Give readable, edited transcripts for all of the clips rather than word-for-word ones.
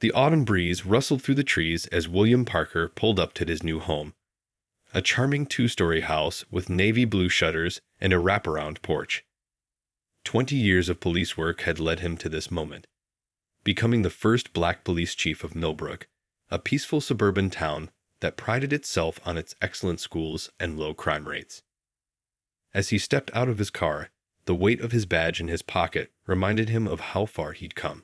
The autumn breeze rustled through the trees as William Parker pulled up to his new home, a charming two-story house with navy blue shutters and a wraparound porch. 20 years of police work had led him to this moment, becoming the first black police chief of Millbrook, a peaceful suburban town that prided itself on its excellent schools and low crime rates. As he stepped out of his car, the weight of his badge in his pocket reminded him of how far he'd come.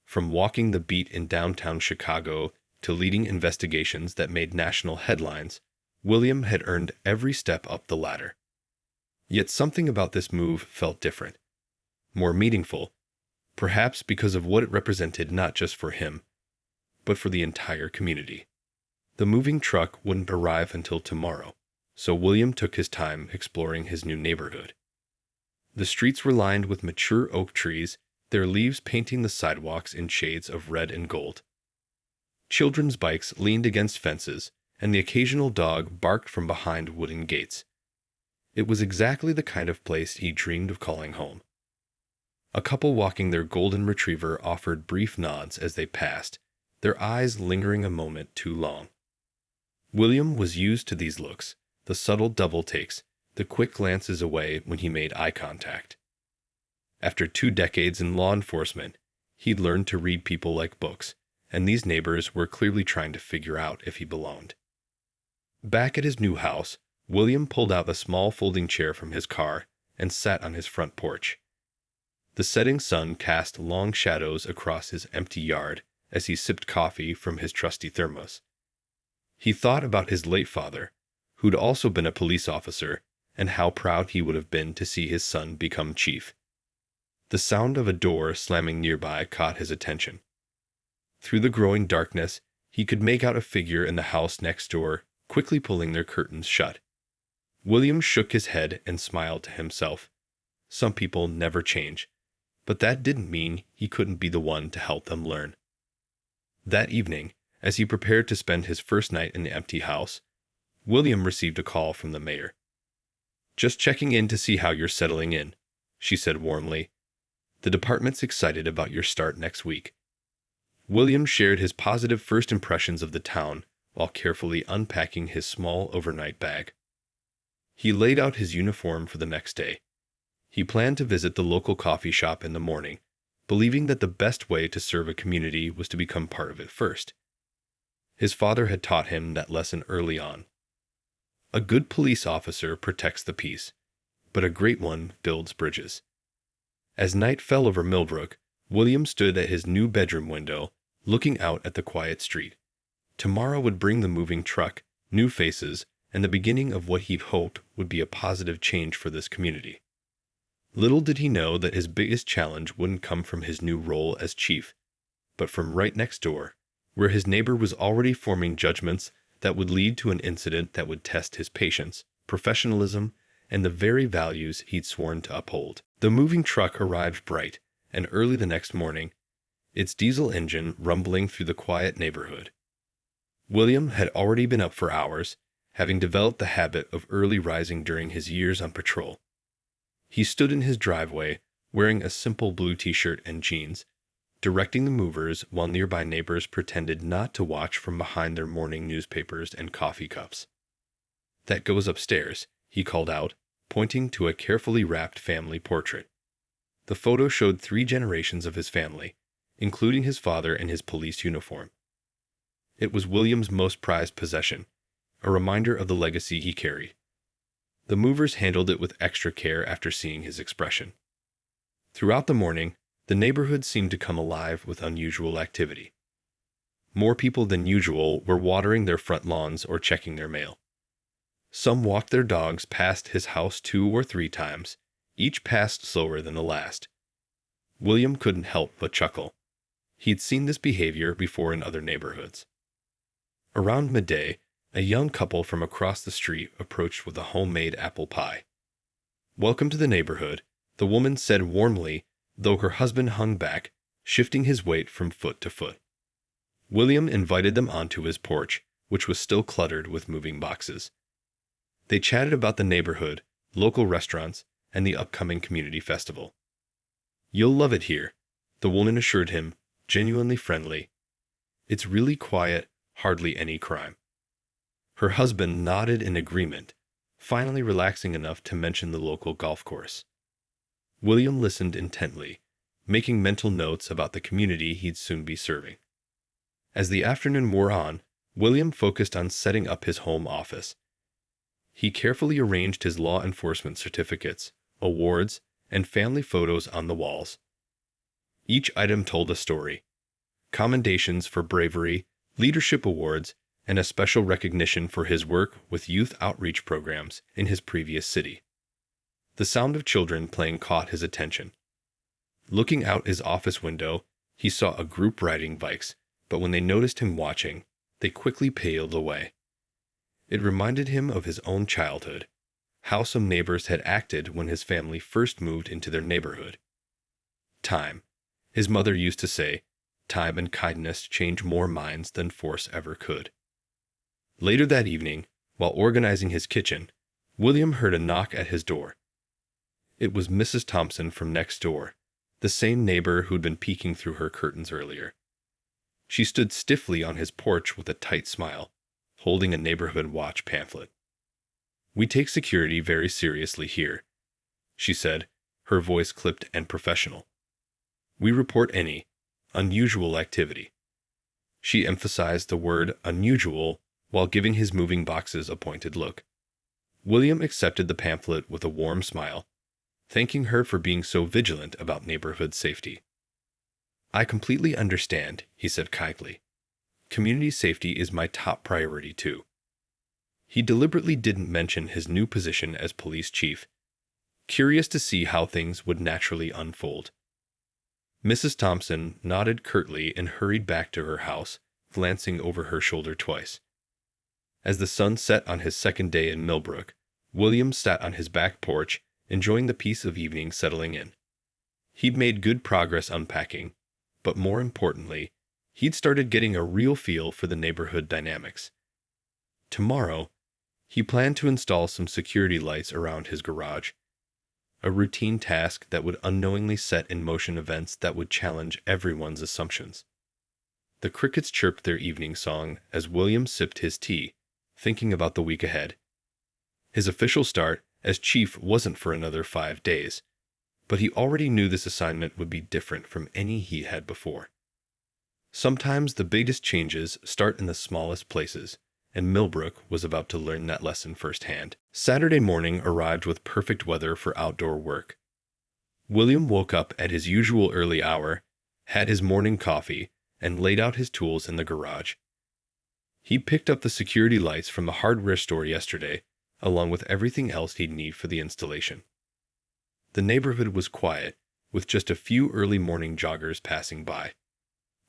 From walking the beat in downtown Chicago to leading investigations that made national headlines, William had earned every step up the ladder. Yet something about this move felt different, more meaningful, perhaps because of what it represented not just for him, but for the entire community. The moving truck wouldn't arrive until tomorrow, so William took his time exploring his new neighborhood. The streets were lined with mature oak trees, their leaves painting the sidewalks in shades of red and gold. Children's bikes leaned against fences, and the occasional dog barked from behind wooden gates. It was exactly the kind of place he dreamed of calling home. A couple walking their golden retriever offered brief nods as they passed, their eyes lingering a moment too long. William was used to these looks, the subtle double takes, the quick glances away when he made eye contact. After 2 decades in law enforcement, he'd learned to read people like books, and these neighbors were clearly trying to figure out if he belonged. Back at his new house, William pulled out a small folding chair from his car and sat on his front porch. The setting sun cast long shadows across his empty yard as he sipped coffee from his trusty thermos. He thought about his late father, who'd also been a police officer, and how proud he would have been to see his son become chief. The sound of a door slamming nearby caught his attention. Through the growing darkness, he could make out a figure in the house next door, quickly pulling their curtains shut. William shook his head and smiled to himself. Some people never change, but that didn't mean he couldn't be the one to help them learn. That evening, as he prepared to spend his first night in the empty house, William received a call from the mayor. "Just checking in to see how you're settling in," she said warmly. "The department's excited about your start next week." William shared his positive first impressions of the town while carefully unpacking his small overnight bag. He laid out his uniform for the next day. He planned to visit the local coffee shop in the morning, believing that the best way to serve a community was to become part of it first. His father had taught him that lesson early on. A good police officer protects the peace, but a great one builds bridges. As night fell over Millbrook, William stood at his new bedroom window, looking out at the quiet street. Tomorrow would bring the moving truck, new faces, and the beginning of what he hoped would be a positive change for this community. Little did he know that his biggest challenge wouldn't come from his new role as chief, but from right next door, where his neighbor was already forming judgments that would lead to an incident that would test his patience, professionalism, and the very values he'd sworn to uphold. The moving truck arrived bright and early the next morning, its diesel engine rumbling through the quiet neighborhood. William had already been up for hours, having developed the habit of early rising during his years on patrol. He stood in his driveway, wearing a simple blue t-shirt and jeans, directing the movers while nearby neighbors pretended not to watch from behind their morning newspapers and coffee cups. "That goes upstairs," he called out, pointing to a carefully wrapped family portrait. The photo showed 3 generations of his family, including his father in his police uniform. It was William's most prized possession, a reminder of the legacy he carried. The movers handled it with extra care after seeing his expression. Throughout the morning, the neighborhood seemed to come alive with unusual activity. More people than usual were watering their front lawns or checking their mail. Some walked their dogs past his house 2 or 3 times, each pass slower than the last. William couldn't help but chuckle. He'd seen this behavior before in other neighborhoods. Around midday, a young couple from across the street approached with a homemade apple pie. "Welcome to the neighborhood," the woman said warmly, though her husband hung back, shifting his weight from foot to foot. William invited them onto his porch, which was still cluttered with moving boxes. They chatted about the neighborhood, local restaurants, and the upcoming community festival. "You'll love it here," the woman assured him, genuinely friendly, It's really quiet, hardly any crime. Her husband nodded in agreement, finally relaxing enough to mention the local golf course. William listened intently, making mental notes about the community he'd soon be serving. As the afternoon wore on, William focused on setting up his home office. He carefully arranged his law enforcement certificates, awards, and family photos on the walls. Each item told a story: commendations for bravery, leadership awards, and a special recognition for his work with youth outreach programs in his previous city. The sound of children playing caught his attention. Looking out his office window, he saw a group riding bikes, but when they noticed him watching, they quickly paled away. It reminded him of his own childhood, how some neighbors had acted when his family first moved into their neighborhood. Time. His mother used to say, time and kindness change more minds than force ever could. Later that evening, while organizing his kitchen, William heard a knock at his door. It was Mrs. Thompson from next door, the same neighbor who'd been peeking through her curtains earlier. She stood stiffly on his porch with a tight smile, holding a neighborhood watch pamphlet. "We take security very seriously here," she said, her voice clipped and professional. "We report any unusual activity." She emphasized the word unusual while giving his moving boxes a pointed look. William accepted the pamphlet with a warm smile, thanking her for being so vigilant about neighborhood safety. "I completely understand," he said kindly. "Community safety is my top priority, too." He deliberately didn't mention his new position as police chief, curious to see how things would naturally unfold. Mrs. Thompson nodded curtly and hurried back to her house, glancing over her shoulder twice. As the sun set on his second day in Millbrook, William sat on his back porch, enjoying the peace of evening settling in. He'd made good progress unpacking, but more importantly, he'd started getting a real feel for the neighborhood dynamics. Tomorrow, he planned to install some security lights around his garage, a routine task that would unknowingly set in motion events that would challenge everyone's assumptions. The crickets chirped their evening song as William sipped his tea, thinking about the week ahead. His official start as chief wasn't for another 5 days, but he already knew this assignment would be different from any he had before. Sometimes the biggest changes start in the smallest places, and Millbrook was about to learn that lesson firsthand. Saturday morning arrived with perfect weather for outdoor work. William woke up at his usual early hour, had his morning coffee, and laid out his tools in the garage. He picked up the security lights from the hardware store yesterday, along with everything else he'd need for the installation. The neighborhood was quiet, with just a few early morning joggers passing by.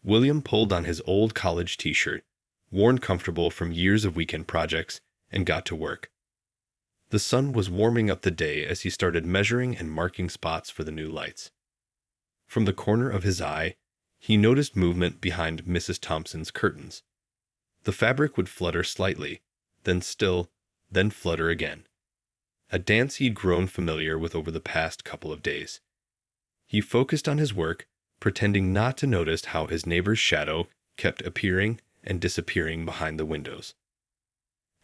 William pulled on his old college t-shirt, worn comfortable from years of weekend projects, and got to work. The sun was warming up the day as he started measuring and marking spots for the new lights. From the corner of his eye, he noticed movement behind Mrs. Thompson's curtains. The fabric would flutter slightly, then still, then flutter again. A dance he'd grown familiar with over the past couple of days. He focused on his work, pretending not to notice how his neighbor's shadow kept appearing and disappearing behind the windows.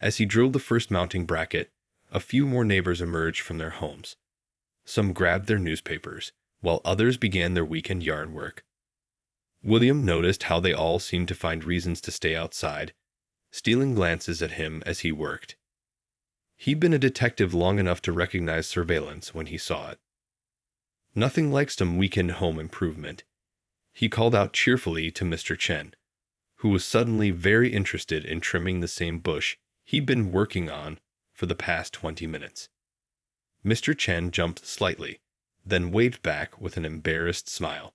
As he drilled the first mounting bracket, a few more neighbors emerged from their homes. Some grabbed their newspapers, while others began their weekend yard work. William noticed how they all seemed to find reasons to stay outside, stealing glances at him as he worked. He'd been a detective long enough to recognize surveillance when he saw it. Nothing like some weekend home improvement. He called out cheerfully to Mr. Chen, who was suddenly very interested in trimming the same bush he'd been working on for the past 20 minutes. Mr. Chen jumped slightly, then waved back with an embarrassed smile.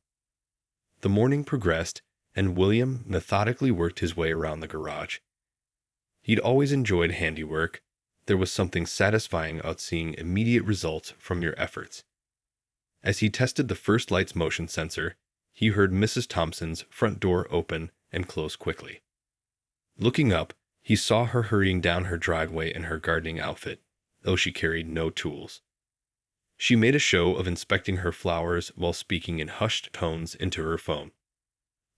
The morning progressed, and William methodically worked his way around the garage. He'd always enjoyed handiwork. There was something satisfying about seeing immediate results from your efforts. As he tested the first light's motion sensor, he heard Mrs. Thompson's front door open and close quickly. Looking up, he saw her hurrying down her driveway in her gardening outfit, though she carried no tools. She made a show of inspecting her flowers while speaking in hushed tones into her phone.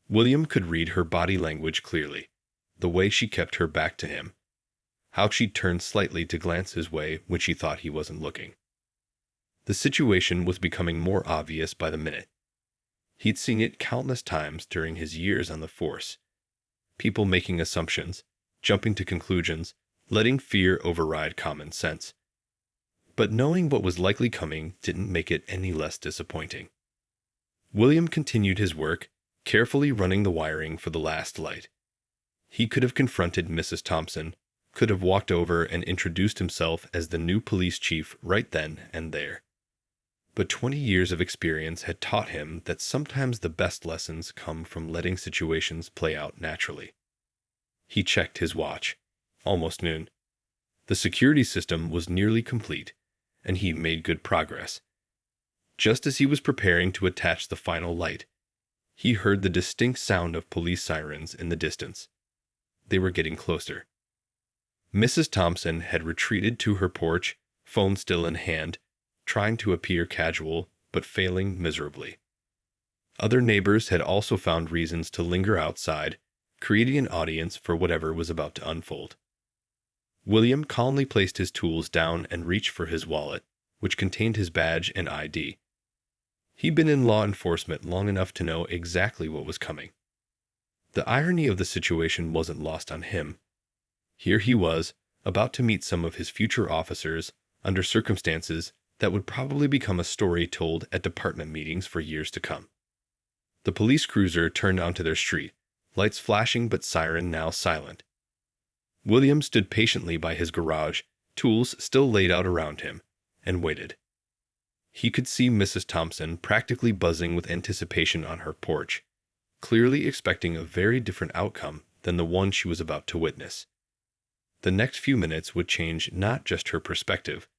William could read her body language clearly, the way she kept her back to him, how she turned slightly to glance his way when she thought he wasn't looking. The situation was becoming more obvious by the minute. He'd seen it countless times during his years on the force. People making assumptions, jumping to conclusions, letting fear override common sense. But knowing what was likely coming didn't make it any less disappointing. William continued his work, carefully running the wiring for the last light. He could have confronted Mrs. Thompson, could have walked over and introduced himself as the new police chief right then and there. But 20 years of experience had taught him that sometimes the best lessons come from letting situations play out naturally. He checked his watch. Almost noon. The security system was nearly complete, and he made good progress. Just as he was preparing to attach the final light, he heard the distinct sound of police sirens in the distance. They were getting closer. Mrs. Thompson had retreated to her porch, phone still in hand, trying to appear casual, but failing miserably. Other neighbors had also found reasons to linger outside, creating an audience for whatever was about to unfold. William calmly placed his tools down and reached for his wallet, which contained his badge and ID. He'd been in law enforcement long enough to know exactly what was coming. The irony of the situation wasn't lost on him. Here he was, about to meet some of his future officers under circumstances that would probably become a story told at department meetings for years to come. The police cruiser turned onto their street, lights flashing but siren now silent. William stood patiently by his garage, tools still laid out around him, and waited. He could see Mrs. Thompson practically buzzing with anticipation on her porch, clearly expecting a very different outcome than the one she was about to witness. The next few minutes would change not just her perspective,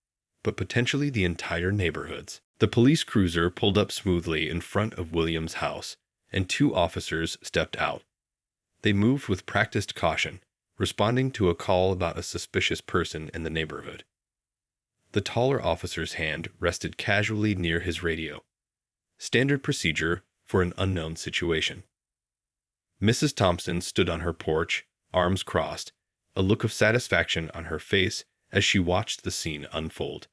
but potentially the entire neighborhood's. The police cruiser pulled up smoothly in front of William's house, and 2 officers stepped out. They moved with practiced caution, responding to a call about a suspicious person in the neighborhood. The taller officer's hand rested casually near his radio. Standard procedure for an unknown situation. Mrs. Thompson stood on her porch, arms crossed, a look of satisfaction on her face as she watched the scene unfold.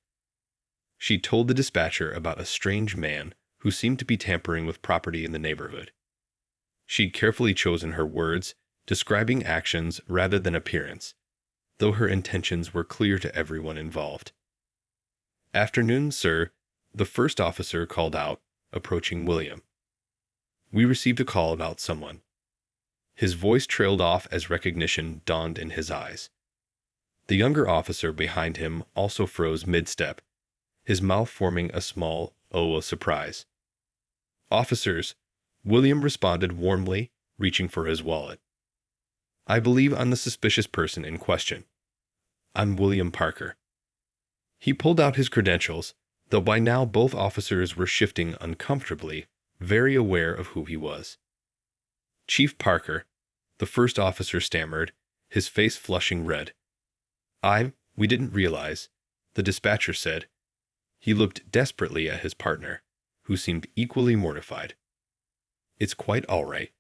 She told the dispatcher about a strange man who seemed to be tampering with property in the neighborhood. She'd carefully chosen her words, describing actions rather than appearance, though her intentions were clear to everyone involved. "Afternoon, sir," the first officer called out, approaching William. "We received a call about someone." His voice trailed off as recognition dawned in his eyes. The younger officer behind him also froze mid-step, his mouth forming a small O of surprise. "Officers," William responded warmly, reaching for his wallet. "I believe I'm the suspicious person in question. I'm William Parker." He pulled out his credentials, though by now both officers were shifting uncomfortably, very aware of who he was. "Chief Parker," the first officer stammered, his face flushing red. We didn't realize," the dispatcher said. He looked desperately at his partner, who seemed equally mortified. "It's quite all right,"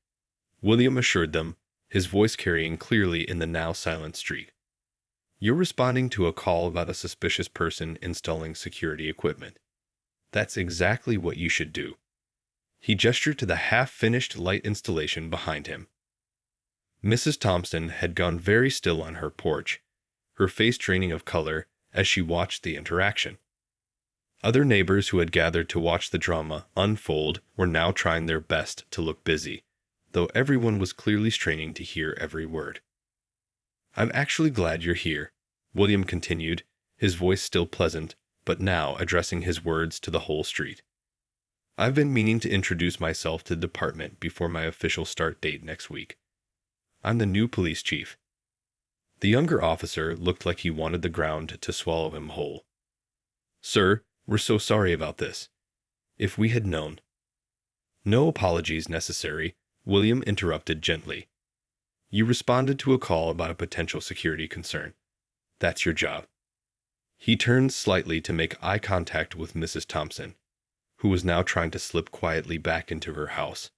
William assured them, his voice carrying clearly in the now silent street. "You're responding to a call about a suspicious person installing security equipment. That's exactly what you should do." He gestured to the half-finished light installation behind him. Mrs. Thompson had gone very still on her porch, her face draining of color as she watched the interaction. Other neighbors who had gathered to watch the drama unfold were now trying their best to look busy, though everyone was clearly straining to hear every word. "I'm actually glad you're here," William continued, his voice still pleasant, but now addressing his words to the whole street. "I've been meaning to introduce myself to the department before my official start date next week. I'm the new police chief." The younger officer looked like he wanted the ground to swallow him whole. "Sir, we're so sorry about this. If we had known—" "No apologies necessary," William interrupted gently. "You responded to a call about a potential security concern. That's your job." He turned slightly to make eye contact with Mrs. Thompson, who was now trying to slip quietly back into her house.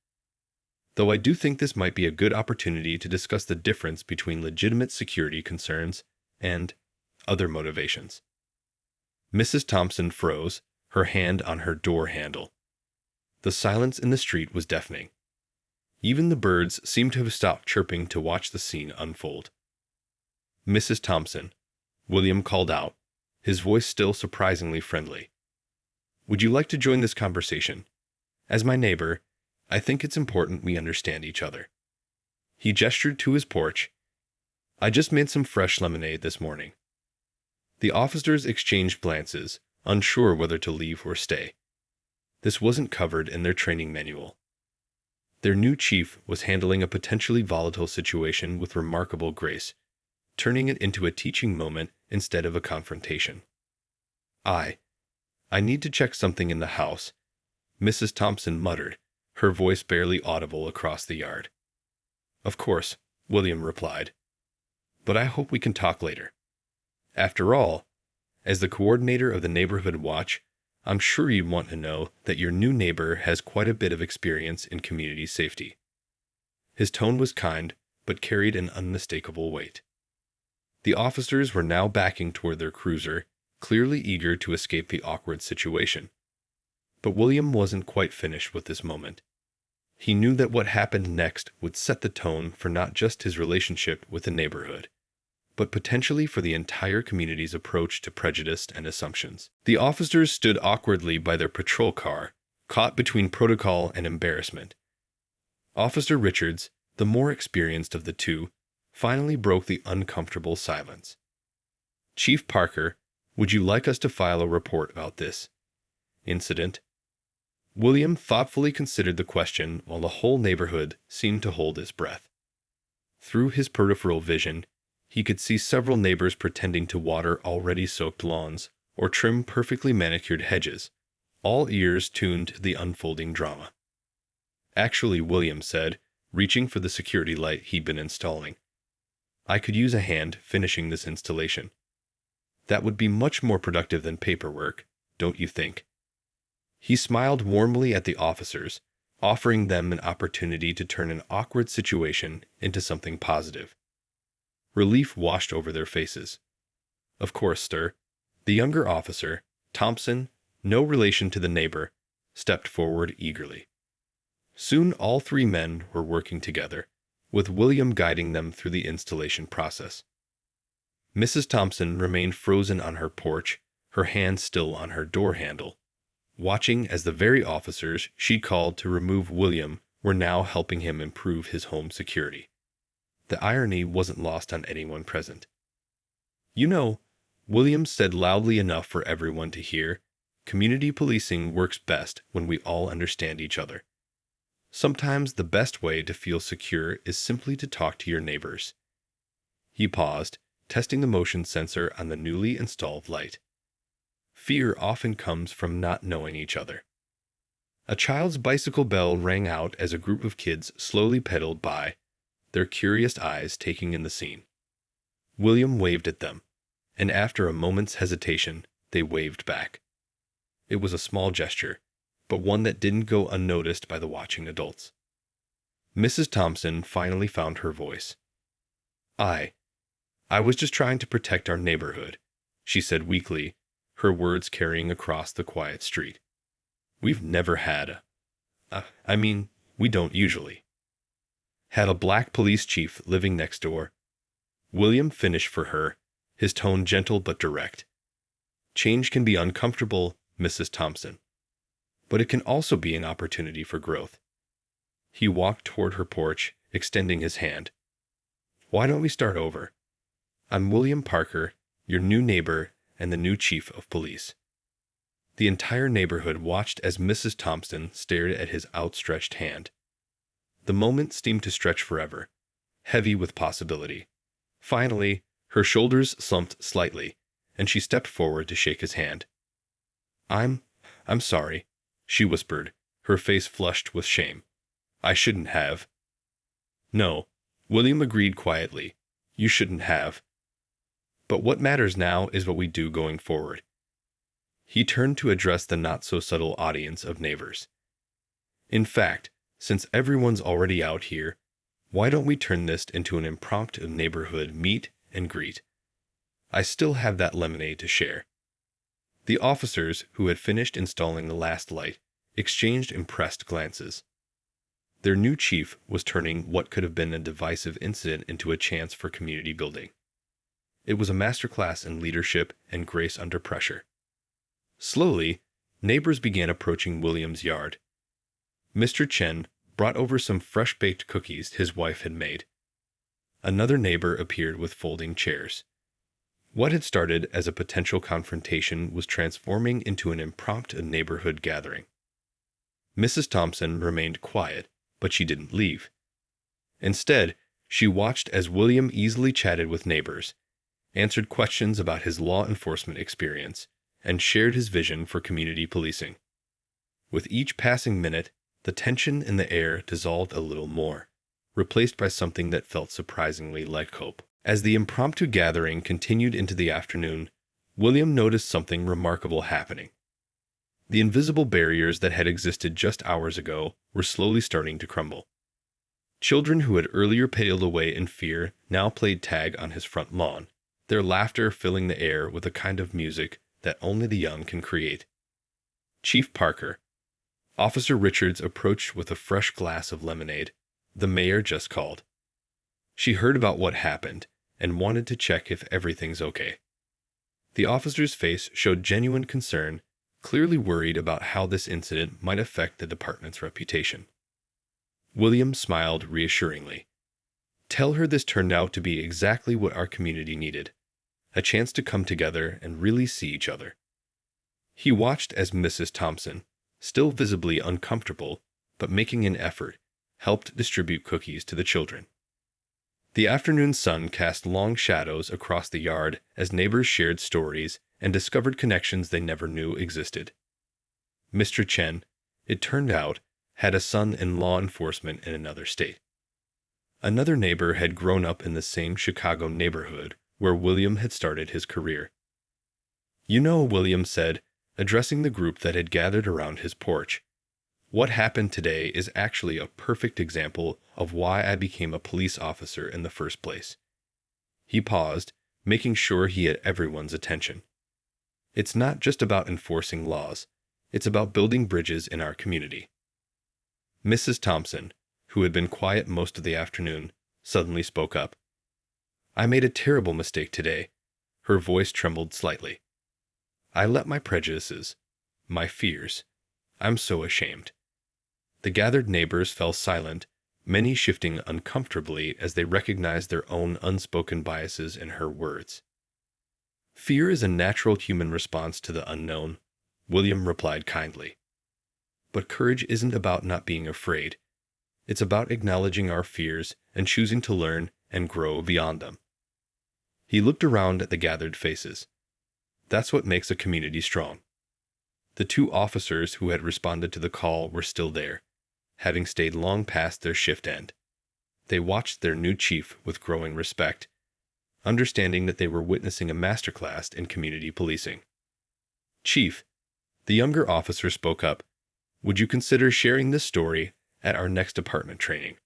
though I do think this might be a good opportunity to discuss the difference between legitimate security concerns and other motivations. Mrs. Thompson froze, her hand on her door handle. The silence in the street was deafening. Even the birds seemed to have stopped chirping to watch the scene unfold. "Mrs. Thompson," William called out, his voice still surprisingly friendly. "Would you like to join this conversation? As my neighbor, I think it's important we understand each other." He gestured to his porch. "I just made some fresh lemonade this morning." The officers exchanged glances, unsure whether to leave or stay. This wasn't covered in their training manual. Their new chief was handling a potentially volatile situation with remarkable grace, turning it into a teaching moment instead of a confrontation. I need to check something in the house," Mrs. Thompson muttered, her voice barely audible across the yard. "Of course," William replied. "But I hope we can talk later. After all, as the coordinator of the neighborhood watch, I'm sure you'd want to know that your new neighbor has quite a bit of experience in community safety." His tone was kind, but carried an unmistakable weight. The officers were now backing toward their cruiser, clearly eager to escape the awkward situation. But William wasn't quite finished with this moment. He knew that what happened next would set the tone for not just his relationship with the neighborhood, but potentially for the entire community's approach to prejudice and assumptions. The officers stood awkwardly by their patrol car, caught between protocol and embarrassment. Officer Richards, the more experienced of the two, finally broke the uncomfortable silence. "Chief Parker, would you like us to file a report about this incident?" William thoughtfully considered the question while the whole neighborhood seemed to hold its breath. Through his peripheral vision, he could see several neighbors pretending to water already soaked lawns or trim perfectly manicured hedges, all ears tuned to the unfolding drama. "Actually," William said, reaching for the security light he'd been installing, "I could use a hand finishing this installation. That would be much more productive than paperwork, don't you think?" He smiled warmly at the officers, offering them an opportunity to turn an awkward situation into something positive. Relief washed over their faces. "Of course, sir." The younger officer, Thompson, no relation to the neighbor, stepped forward eagerly. Soon all three men were working together, with William guiding them through the installation process. Mrs. Thompson remained frozen on her porch, her hand still on her door handle, watching as the very officers she called to remove William were now helping him improve his home security. The irony wasn't lost on anyone present. "You know," William said loudly enough for everyone to hear, "community policing works best when we all understand each other. Sometimes the best way to feel secure is simply to talk to your neighbors." He paused, testing the motion sensor on the newly installed light. Fear often comes from not knowing each other. A child's bicycle bell rang out as a group of kids slowly pedaled by, their curious eyes taking in the scene. William waved at them, and after a moment's hesitation, they waved back. It was a small gesture, but one that didn't go unnoticed by the watching adults. Mrs. Thompson finally found her voice. I was just trying to protect our neighborhood," she said weakly, her words carrying across the quiet street. "We've never had we don't usually had a black police chief living next door." William finished for her, his tone gentle but direct. "Change can be uncomfortable, Mrs. Thompson, but it can also be an opportunity for growth." He walked toward her porch, extending his hand. "Why don't we start over? I'm William Parker, your new neighbor and the new chief of police." The entire neighborhood watched as Mrs. Thompson stared at his outstretched hand. The moment seemed to stretch forever, heavy with possibility. Finally, her shoulders slumped slightly, and she stepped forward to shake his hand. I'm sorry," she whispered, her face flushed with shame. "I shouldn't have." "No," William agreed quietly, "you shouldn't have. But what matters now is what we do going forward." He turned to address the not-so-subtle audience of neighbors. "In fact, Since everyone's already out here, why don't we turn this into an impromptu neighborhood meet and greet? I still have that lemonade to share." The officers, who had finished installing the last light, exchanged impressed glances. Their new chief was turning what could have been a divisive incident into a chance for community building. It was a masterclass in leadership and grace under pressure. Slowly, neighbors began approaching William's yard. Mr. Chen brought over some fresh-baked cookies his wife had made. Another neighbor appeared with folding chairs. What had started as a potential confrontation was transforming into an impromptu neighborhood gathering. Mrs. Thompson remained quiet, but she didn't leave. Instead, she watched as William easily chatted with neighbors, answered questions about his law enforcement experience, and shared his vision for community policing. With each passing minute, the tension in the air dissolved a little more, replaced by something that felt surprisingly like hope. As the impromptu gathering continued into the afternoon, William noticed something remarkable happening. The invisible barriers that had existed just hours ago were slowly starting to crumble. Children who had earlier paled away in fear now played tag on his front lawn, their laughter filling the air with a kind of music that only the young can create. "Chief Parker." Officer Richards approached with a fresh glass of lemonade. "The mayor just called. She heard about what happened and wanted to check if everything's okay." The officer's face showed genuine concern, clearly worried about how this incident might affect the department's reputation. William smiled reassuringly. "Tell her this turned out to be exactly what our community needed, a chance to come together and really see each other." He watched as Mrs. Thompson, still visibly uncomfortable but making an effort, helped distribute cookies to the children. The afternoon sun cast long shadows across the yard as neighbors shared stories and discovered connections they never knew existed. Mr. Chen, it turned out, had a son in law enforcement in another state. Another neighbor had grown up in the same Chicago neighborhood where William had started his career. "You know," William said, addressing the group that had gathered around his porch, "what happened today is actually a perfect example of why I became a police officer in the first place." He paused, making sure he had everyone's attention. "It's not just about enforcing laws. It's about building bridges in our community." Mrs. Thompson, who had been quiet most of the afternoon, suddenly spoke up. "I made a terrible mistake today." Her voice trembled slightly. "I let my prejudices, my fears. I'm so ashamed." The gathered neighbors fell silent, many shifting uncomfortably as they recognized their own unspoken biases in her words. "Fear is a natural human response to the unknown," William replied kindly. "But courage isn't about not being afraid. It's about acknowledging our fears and choosing to learn and grow beyond them." He looked around at the gathered faces. That's what makes a community strong. The two officers who had responded to the call were still there, having stayed long past their shift end. They watched their new chief with growing respect, understanding that they were witnessing a masterclass in community policing. "Chief," the younger officer spoke up, "would you consider sharing this story at our next department training?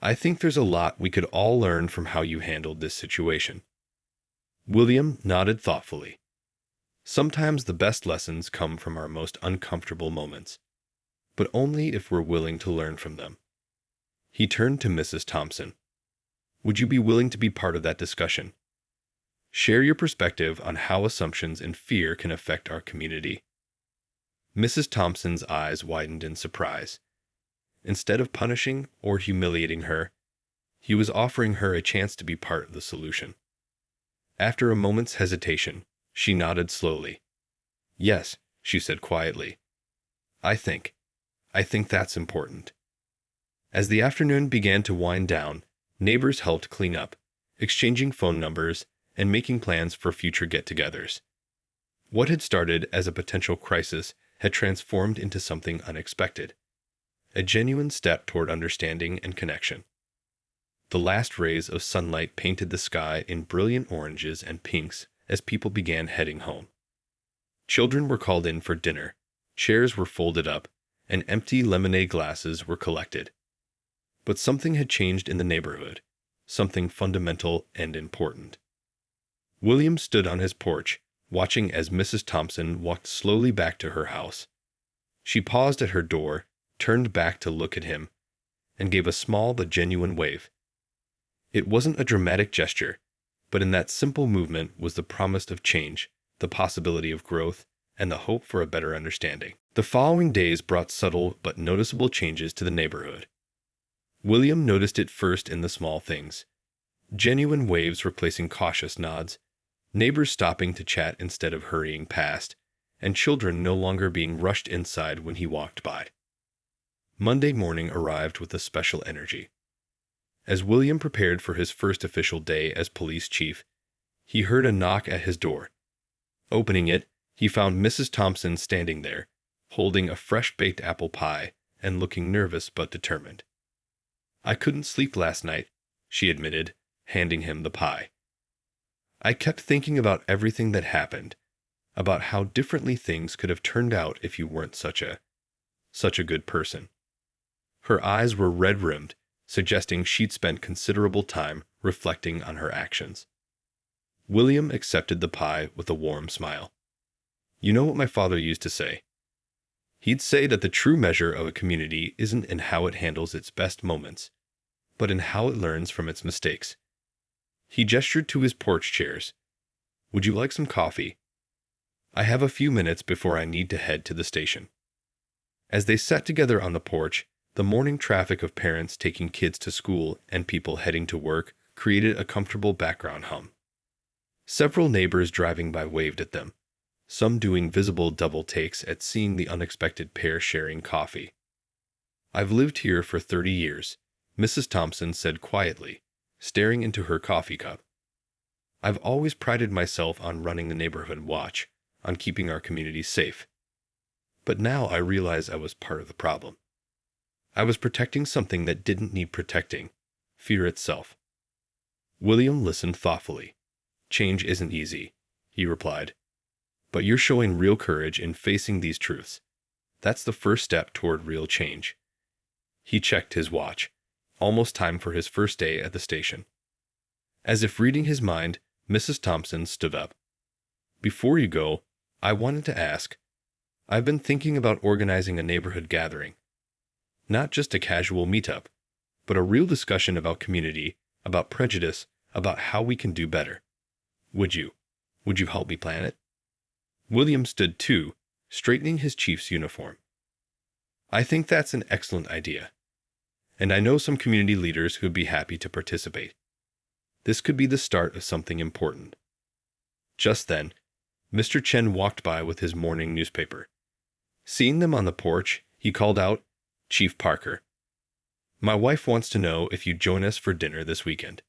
I think there's a lot we could all learn from how you handled this situation." William nodded thoughtfully. Sometimes the best lessons come from our most uncomfortable moments, but only if we're willing to learn from them. He turned to Mrs. Thompson. "Would you be willing to be part of that discussion? Share your perspective on how assumptions and fear can affect our community." Mrs. Thompson's eyes widened in surprise. Instead of punishing or humiliating her, he was offering her a chance to be part of the solution. After a moment's hesitation, she nodded slowly. "Yes," she said quietly. I think that's important." As the afternoon began to wind down, neighbors helped clean up, exchanging phone numbers and making plans for future get-togethers. What had started as a potential crisis had transformed into something unexpected, a genuine step toward understanding and connection. The last rays of sunlight painted the sky in brilliant oranges and pinks as people began heading home. Children were called in for dinner, chairs were folded up, and empty lemonade glasses were collected. But something had changed in the neighborhood, something fundamental and important. William stood on his porch, watching as Mrs. Thompson walked slowly back to her house. She paused at her door, turned back to look at him, and gave a small but genuine wave. It wasn't a dramatic gesture, but in that simple movement was the promise of change, the possibility of growth, and the hope for a better understanding. The following days brought subtle but noticeable changes to the neighborhood. William noticed it first in the small things. Genuine waves replacing cautious nods, neighbors stopping to chat instead of hurrying past, and children no longer being rushed inside when he walked by. Monday morning arrived with a special energy. As William prepared for his first official day as police chief, he heard a knock at his door. Opening it, he found Mrs. Thompson standing there, holding a fresh-baked apple pie and looking nervous but determined. "I couldn't sleep last night," she admitted, handing him the pie. "I kept thinking about everything that happened, about how differently things could have turned out if you weren't such a good person." Her eyes were red-rimmed, suggesting she'd spent considerable time reflecting on her actions. William accepted the pie with a warm smile. "You know what my father used to say? He'd say that the true measure of a community isn't in how it handles its best moments, but in how it learns from its mistakes." He gestured to his porch chairs. "Would you like some coffee? I have a few minutes before I need to head to the station." As they sat together on the porch, the morning traffic of parents taking kids to school and people heading to work created a comfortable background hum. Several neighbors driving by waved at them, some doing visible double takes at seeing the unexpected pair sharing coffee. "I've lived here for 30 years, Mrs. Thompson said quietly, staring into her coffee cup. "I've always prided myself on running the neighborhood watch, on keeping our community safe. But now I realize I was part of the problem. I was protecting something that didn't need protecting, fear itself." William listened thoughtfully. "Change isn't easy," he replied. "But you're showing real courage in facing these truths. That's the first step toward real change." He checked his watch. Almost time for his first day at the station. As if reading his mind, Mrs. Thompson stood up. "Before you go, I wanted to ask, I've been thinking about organizing a neighborhood gathering. Not just a casual meetup, but a real discussion about community, about prejudice, about how we can do better. Would you help me plan it?" William stood too, straightening his chief's uniform. "I think that's an excellent idea. And I know some community leaders who'd be happy to participate. This could be the start of something important." Just then, Mr. Chen walked by with his morning newspaper. Seeing them on the porch, he called out, "Chief Parker, my wife wants to know if you'd join us for dinner this weekend.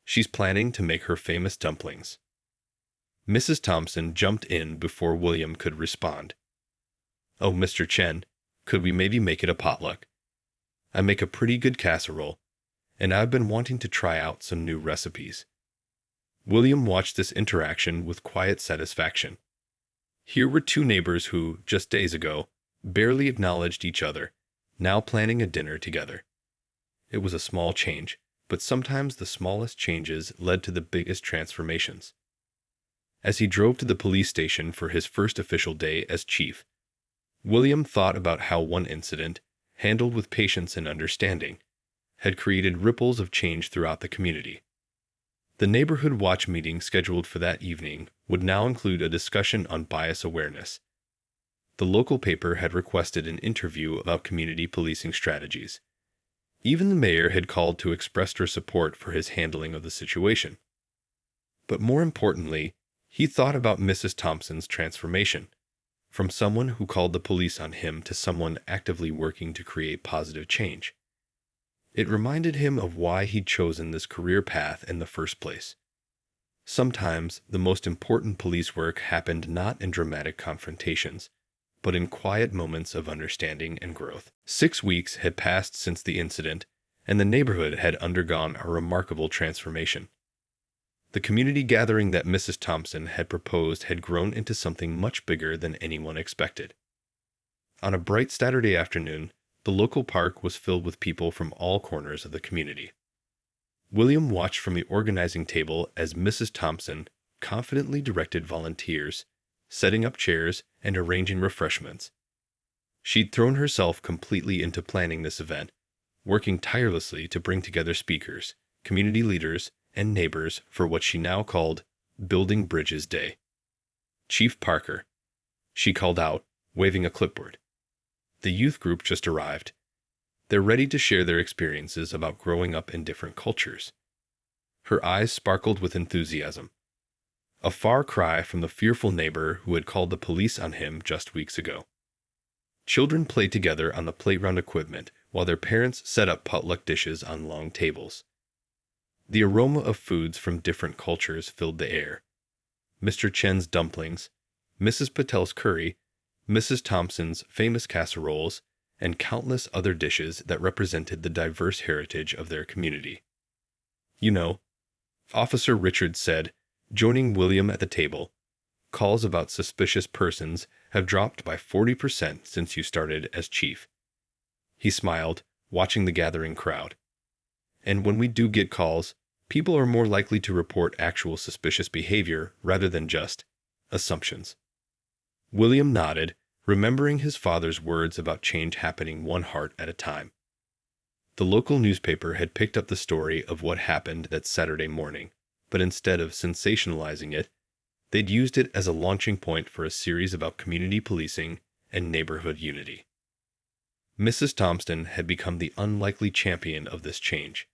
She's planning to make her famous dumplings." Mrs. Thompson jumped in before William could respond. "Oh, Mr. Chen, could we maybe make it a potluck? I make a pretty good casserole, and I've been wanting to try out some new recipes." William watched this interaction with quiet satisfaction. Here were two neighbors who, just days ago, barely acknowledged each other, now planning a dinner together. It was a small change, but sometimes the smallest changes led to the biggest transformations. As he drove to the police station for his first official day as chief, William thought about how one incident, handled with patience and understanding, had created ripples of change throughout the community. The neighborhood watch meeting scheduled for that evening would now include a discussion on bias awareness. The local paper had requested an interview about community policing strategies. Even the mayor had called to express her support for his handling of the situation. But more importantly, he thought about Mrs. Thompson's transformation, from someone who called the police on him to someone actively working to create positive change. It reminded him of why he'd chosen this career path in the first place. Sometimes the most important police work happened not in dramatic confrontations, but in quiet moments of understanding and growth. 6 weeks had passed since the incident, and the neighborhood had undergone a remarkable transformation. The community gathering that Mrs. Thompson had proposed had grown into something much bigger than anyone expected. On a bright Saturday afternoon, the local park was filled with people from all corners of the community. William watched from the organizing table as Mrs. Thompson confidently directed volunteers, setting up chairs and arranging refreshments. She'd thrown herself completely into planning this event, working tirelessly to bring together speakers, community leaders, and neighbors for what she now called Building Bridges Day. "Chief Parker," she called out, waving a clipboard. The youth group just arrived. They're ready to share their experiences about growing up in different cultures. Her eyes sparkled with enthusiasm. A far cry from the fearful neighbor who had called the police on him just weeks ago. Children played together on the playground equipment while their parents set up potluck dishes on long tables. The aroma of foods from different cultures filled the air. Mr. Chen's dumplings, Mrs. Patel's curry, Mrs. Thompson's famous casseroles, and countless other dishes that represented the diverse heritage of their community. "You know," Officer Richards said, joining William at the table, "calls about suspicious persons have dropped by 40% since you started as chief." He smiled, watching the gathering crowd. "And when we do get calls, people are more likely to report actual suspicious behavior rather than just assumptions." William nodded, remembering his father's words about change happening one heart at a time. The local newspaper had picked up the story of what happened that Saturday morning, but instead of sensationalizing it, they'd used it as a launching point for a series about community policing and neighborhood unity. Mrs. Thompson had become the unlikely champion of this change.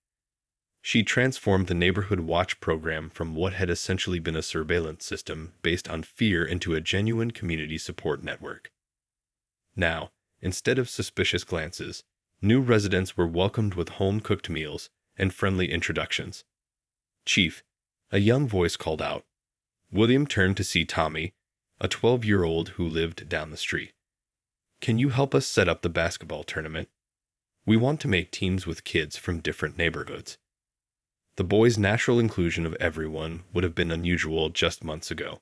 She transformed the Neighborhood Watch program from what had essentially been a surveillance system based on fear into a genuine community support network. Now, instead of suspicious glances, new residents were welcomed with home-cooked meals and friendly introductions. "Chief," a young voice called out. William turned to see Tommy, a 12-year-old who lived down the street. "Can you help us set up the basketball tournament? We want to make teams with kids from different neighborhoods." The boy's natural inclusion of everyone would have been unusual just months ago.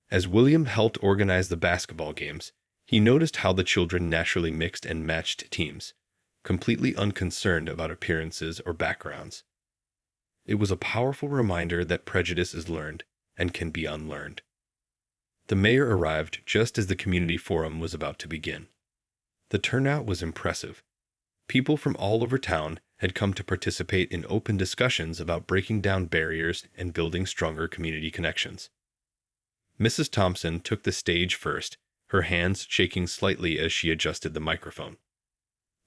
As William helped organize the basketball games, he noticed how the children naturally mixed and matched teams, completely unconcerned about appearances or backgrounds. It was a powerful reminder that prejudice is learned and can be unlearned. The mayor arrived just as the community forum was about to begin. The turnout was impressive. People from all over town had come to participate in open discussions about breaking down barriers and building stronger community connections. Mrs. Thompson took the stage first, her hands shaking slightly as she adjusted the microphone.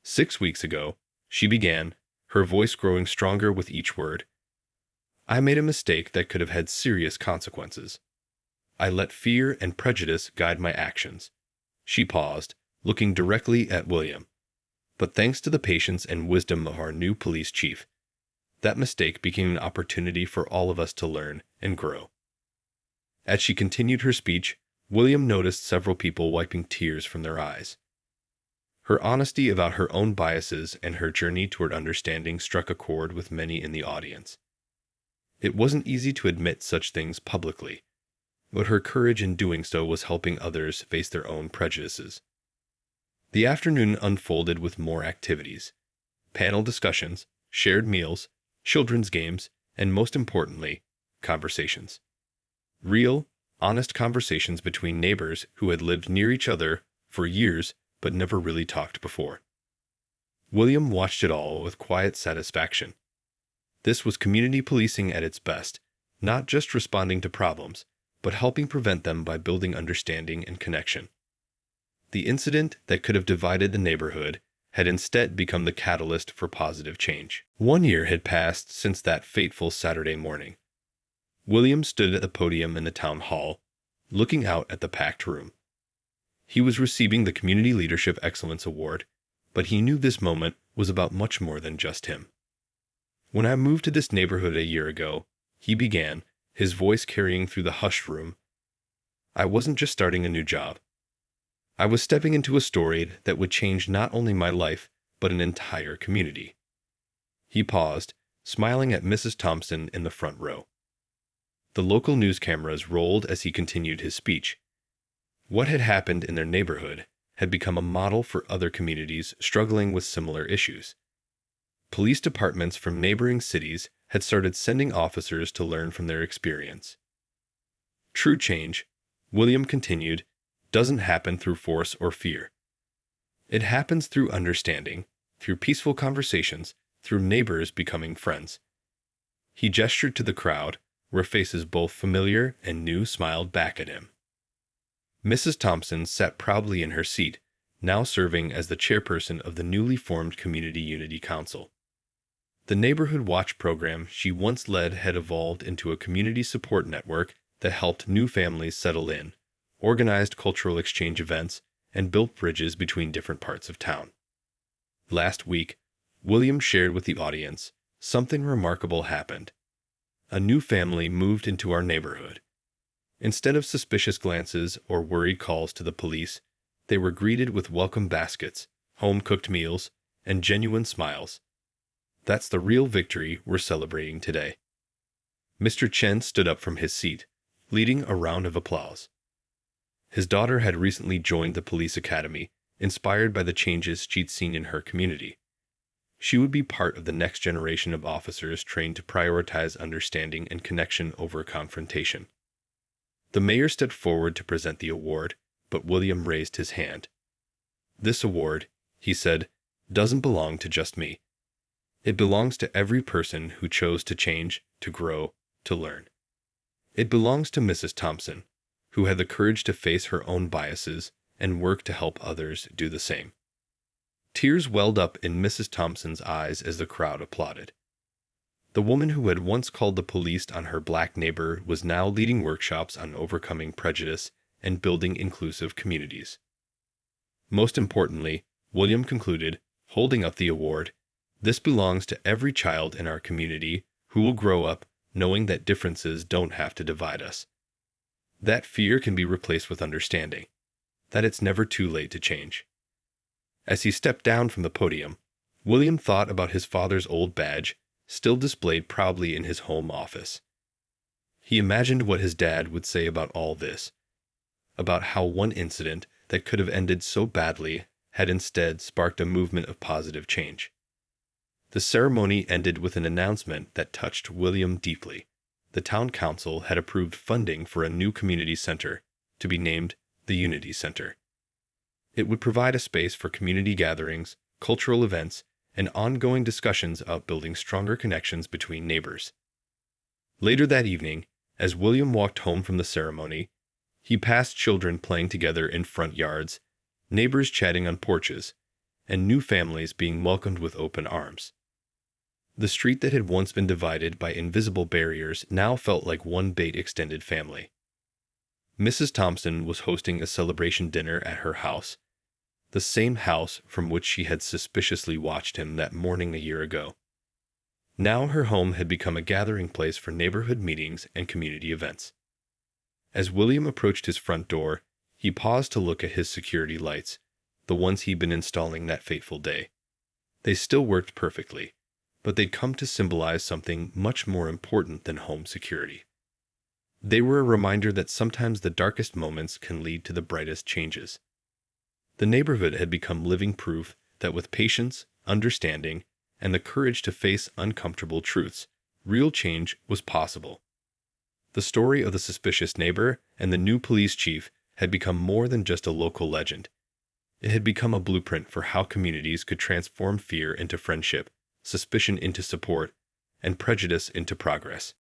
6 weeks ago, she began, her voice growing stronger with each word. "I made a mistake that could have had serious consequences. I let fear and prejudice guide my actions." She paused, looking directly at William. "But thanks to the patience and wisdom of our new police chief, that mistake became an opportunity for all of us to learn and grow." As she continued her speech, William noticed several people wiping tears from their eyes. Her honesty about her own biases and her journey toward understanding struck a chord with many in the audience. It wasn't easy to admit such things publicly, but her courage in doing so was helping others face their own prejudices. The afternoon unfolded with more activities: panel discussions, shared meals, children's games, and most importantly, conversations. Real, honest conversations between neighbors who had lived near each other for years but never really talked before. William watched it all with quiet satisfaction. This was community policing at its best, not just responding to problems, but helping prevent them by building understanding and connection. The incident that could have divided the neighborhood had instead become the catalyst for positive change. 1 year had passed since that fateful Saturday morning. William stood at the podium in the town hall, looking out at the packed room. He was receiving the Community Leadership Excellence Award, but he knew this moment was about much more than just him. "When I moved to this neighborhood a year ago," he began, his voice carrying through the hushed room, "I wasn't just starting a new job. I was stepping into a story that would change not only my life, but an entire community." He paused, smiling at Mrs. Thompson in the front row. The local news cameras rolled as he continued his speech. What had happened in their neighborhood had become a model for other communities struggling with similar issues. Police departments from neighboring cities had started sending officers to learn from their experience. True change, William continued, doesn't happen through force or fear. It happens through understanding, through peaceful conversations, through neighbors becoming friends. He gestured to the crowd, where faces both familiar and new smiled back at him. Mrs. Thompson sat proudly in her seat, now serving as the chairperson of the newly formed Community Unity Council. The Neighborhood Watch program she once led had evolved into a community support network that helped new families settle in, organized cultural exchange events, and built bridges between different parts of town. Last week, William shared with the audience, something remarkable happened. A new family moved into our neighborhood. Instead of suspicious glances or worried calls to the police, they were greeted with welcome baskets, home-cooked meals, and genuine smiles. That's the real victory we're celebrating today. Mr. Chen stood up from his seat, leading a round of applause. His daughter had recently joined the police academy, inspired by the changes she'd seen in her community. She would be part of the next generation of officers trained to prioritize understanding and connection over confrontation. The mayor stepped forward to present the award, but William raised his hand. This award, he said, doesn't belong to just me. It belongs to every person who chose to change, to grow, to learn. It belongs to Mrs. Thompson, who had the courage to face her own biases and work to help others do the same. Tears welled up in Mrs. Thompson's eyes as the crowd applauded. The woman who had once called the police on her black neighbor was now leading workshops on overcoming prejudice and building inclusive communities. Most importantly, William concluded, holding up the award, this belongs to every child in our community who will grow up knowing that differences don't have to divide us. That fear can be replaced with understanding, that it's never too late to change. As he stepped down from the podium, William thought about his father's old badge, still displayed proudly in his home office. He imagined what his dad would say about all this, about how one incident that could have ended so badly had instead sparked a movement of positive change. The ceremony ended with an announcement that touched William deeply. The town council had approved funding for a new community center, to be named the Unity Center. It would provide a space for community gatherings, cultural events, and ongoing discussions about building stronger connections between neighbors. Later that evening, as William walked home from the ceremony, he passed children playing together in front yards, neighbors chatting on porches, and new families being welcomed with open arms. The street that had once been divided by invisible barriers now felt like one big extended family. Mrs. Thompson was hosting a celebration dinner at her house, the same house from which she had suspiciously watched him that morning a year ago. Now her home had become a gathering place for neighborhood meetings and community events. As William approached his front door, he paused to look at his security lights, the ones he'd been installing that fateful day. They still worked perfectly, but they'd come to symbolize something much more important than home security. They were a reminder that sometimes the darkest moments can lead to the brightest changes. The neighborhood had become living proof that with patience, understanding, and the courage to face uncomfortable truths, real change was possible. The story of the suspicious neighbor and the new police chief had become more than just a local legend. It had become a blueprint for how communities could transform fear into friendship, suspicion into support, and prejudice into progress.